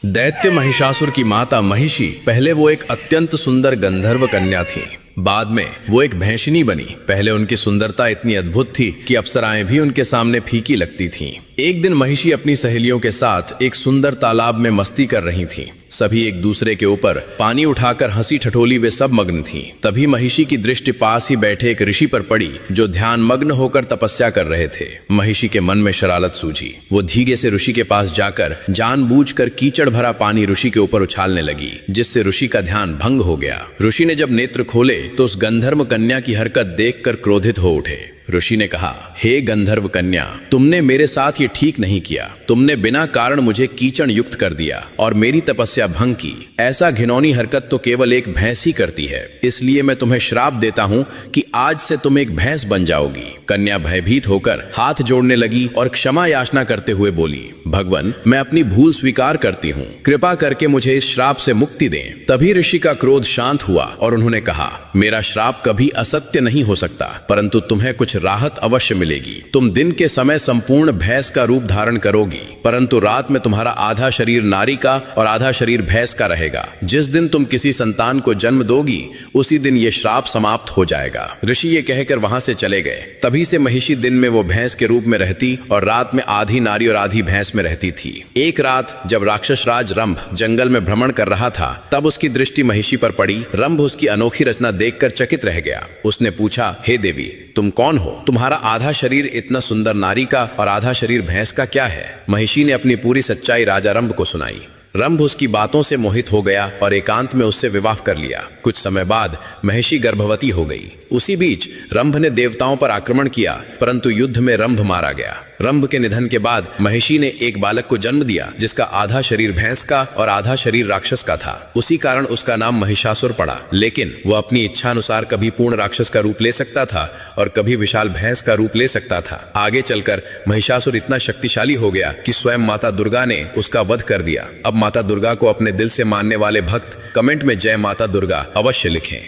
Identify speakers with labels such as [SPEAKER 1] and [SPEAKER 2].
[SPEAKER 1] दैत्य महिषासुर की माता महिषी पहले वो एक अत्यंत सुंदर गंधर्व कन्या थी। बाद में वो एक भैंसिनी बनी। पहले उनकी सुंदरता इतनी अद्भुत थी कि अप्सराएं भी उनके सामने फीकी लगती थीं। एक दिन महिषी अपनी सहेलियों के साथ एक सुंदर तालाब में मस्ती कर रही थीं। सभी एक दूसरे के ऊपर पानी उठाकर हंसी ठठोली वे सब मग्न थीं। तभी महिषी की दृष्टि पास ही बैठे एक ऋषि पर पड़ी जो ध्यान मग्न होकर तपस्या कर रहे थे। महिषी के मन में शरारत सूझी। वो धीरे से ऋषि के पास जाकर जानबूझकर कीचड़ भरा पानी ऋषि के ऊपर उछालने लगी, जिससे ऋषि का ध्यान भंग हो गया। ऋषि ने जब नेत्र खोले तो उस गंधर्व कन्या की हरकत देखकर क्रोधित हो उठे। ऋषि ने कहा, हे गंधर्व कन्या, तुमने मेरे साथ ये ठीक नहीं किया। तुमने बिना कारण मुझे कीचड़ युक्त कर दिया और मेरी तपस्या भंग की। ऐसा घिनौनी हरकत तो केवल एक भैंस ही करती है। इसलिए मैं तुम्हें श्राप देता हूँ कि आज से तुम एक भैंस बन जाओगी। कन्या भयभीत होकर हाथ जोड़ने लगी और क्षमा याचना करते हुए बोली, भगवान, मैं अपनी भूल स्वीकार करती हूँ। कृपा करके मुझे इस श्राप से मुक्ति दें। तभी ऋषि का क्रोध शांत हुआ और उन्होंने कहा, मेरा श्राप कभी असत्य नहीं हो सकता, परंतु तुम्हें कुछ राहत अवश्य मिलेगी। तुम दिन के समय संपूर्ण भैंस का रूप धारण करोगी, परंतु रात में तुम्हारा आधा शरीर नारी का और आधा शरीर भैंस का रहेगा। जिस दिन तुम किसी संतान को जन्म दोगी उसी दिन ये श्राप समाप्त हो जाएगा। ऋषि ये कहकर वहां से चले गए। तभी से महिषी दिन में वो भैंस के रूप में रहती और रात में आधी नारी और आधी भैंस में रहती थी। एक रात जब राक्षस राज रंभ जंगल में भ्रमण कर रहा था, तब उसकी दृष्टि महिषी पर पड़ी। रंभ उसकी अनोखी रचना देखकर चकित रह गया। उसने पूछा, हे देवी, तुम कौन हो? तुम्हारा आधा शरीर इतना सुंदर नारी का और आधा शरीर भैंस का क्या है? महिषी ने अपनी पूरी सच्चाई राजा रंभ को सुनाई। रंभ उसकी बातों से मोहित हो गया और एकांत में उससे विवाह कर लिया। कुछ समय बाद महिषी गर्भवती हो गई। उसी बीच रंभ ने देवताओं पर आक्रमण किया, परंतु युद्ध में रंभ मारा गया। रंभ के निधन के बाद महिषी ने एक बालक को जन्म दिया, जिसका आधा शरीर भैंस का और आधा शरीर राक्षस का था। उसी कारण उसका नाम महिषासुर पड़ा। लेकिन वह अपनी इच्छा अनुसार कभी पूर्ण राक्षस का रूप ले सकता था और कभी विशाल भैंस का रूप ले सकता था। आगे चलकर महिषासुर इतना शक्तिशाली हो गया कि स्वयं माता दुर्गा ने उसका वध कर दिया। अब माता दुर्गा को अपने दिल से मानने वाले भक्त कमेंट में जय माता दुर्गा अवश्य लिखें।